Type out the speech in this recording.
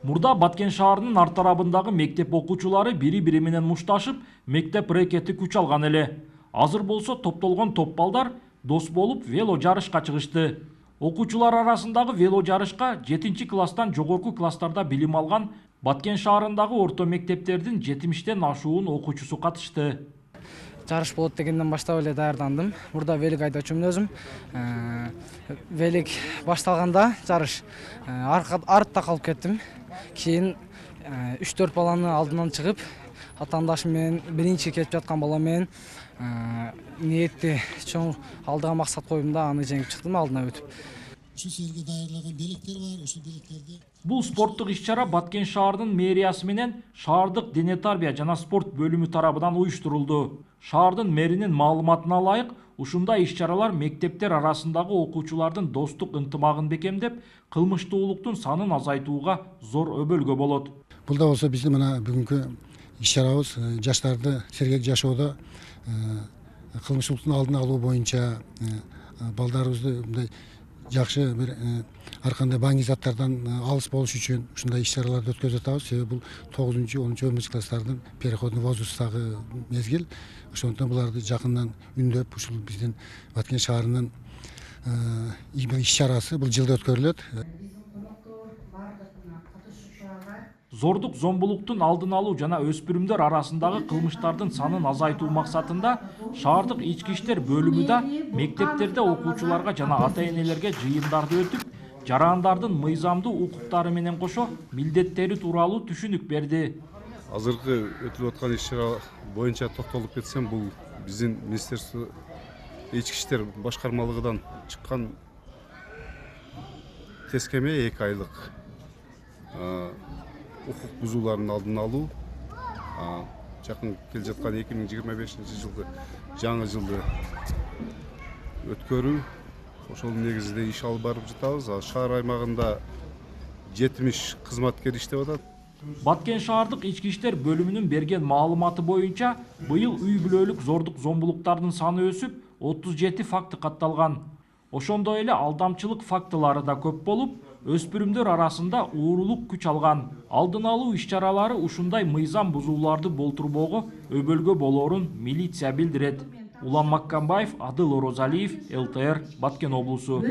Мурда Баткен шаарынын ар тарабындагы мектеп окуучулары бири-бири менен мушташып, мектеп рекети күч алган эле. Азыр болсо топтолгон топ балдар дос болуп вело жарышка чыгышты. Окуучулар арасындагы вело жарышка 7-класстан жогорку класстарда билим алган Баткен шаарындагы орто мектептердин 70тен ашуун окуучусу катышты. Жарыш болот дегенден баштап эле даярдандым. Мурда велик айдоочумун өзүм. Велик башталганда жарыш артта калып кеттим. Кийин 3-4 баланы алдынан чыгып, атаандашым менен биринчи кетип жаткан бала менен ниетти чоң алдыга максат коюм да аны жеңип чыктым, алдына өтүп. Şu sergi dairlerden belekler var, şu beleklerde. Бул спорттук иш-чара Баткен шаарынын мэриясы менен шаардык дене тарбия жана спорт бөлүмү тарабынан уюштурулду. Шаардын мэринин маалыматына ылайык, ушундай иш-чаралар мектептер арасындагы окуучулардын достук ынтымагын бекемдеп, кылмыштуулуктун санын азайтууга зор өбөлгө болот. Бул да болсо биздин мына бүгүнкү иш-чарабыз жаштарды сергек жашоодо кылмыштуулуктун алдын алуу боюнча балдарыбызды мындай жакшы бир ар кандай баңги заттардан алыс болуш үчүн ушундай иш-чараларды өткөзүп атабыз. Себеби бул 9-10 класстардын переходный возрасттагы мезгил. Ошондон буларды жакындан үндөп, ушул биздин Баткен шаарынын иш-чарасы бул жылда өткөрүлөт. Зордук зомбулуктун алдын алуу жана өспүрүмдөр арасындагы кылмыштардын санын азайтуу максатында шаардык ички иштер бөлүмү да мектептерде окуучуларга жана ата-энелерге жыйындарды өтүп, жарандардын мыйзамдуу укуктары менен кошо милдеттери тууралуу түшүнүк берди. Азыркы өтүлүп аткан иш-чара боюнча токтолуп кетсем, бул биздин министерство ички иштер башкармалыгынан чыккан тескеме 2 айлык укук бузуулардын алдын алуу, жакын келе жаткан 2025 жылды жаңы жылды өткөрүү, ошол негизинде иш алып барып жатабыз. Шаар аймагында 70 кызматкер иштеп атат. Баткен шаардык ички иштер бөлүмүнүн берген маалыматы боюнча быйыл үй бүлөлүк зордук зомбулуктардын саны өсүп, 37 факты катталган. Ошондой эле алдамчылык фактылары да көп болуп, өспүрүмдөр арасында уурулук күч алган. Алдын алуу иш-чаралары ушундай мыйзам бузууларды болтурбоого өбөлгө болоорун милиция билдирет. Улан Маккамбаев, Адыл Орозалиев, ЛТР, Баткен облусу.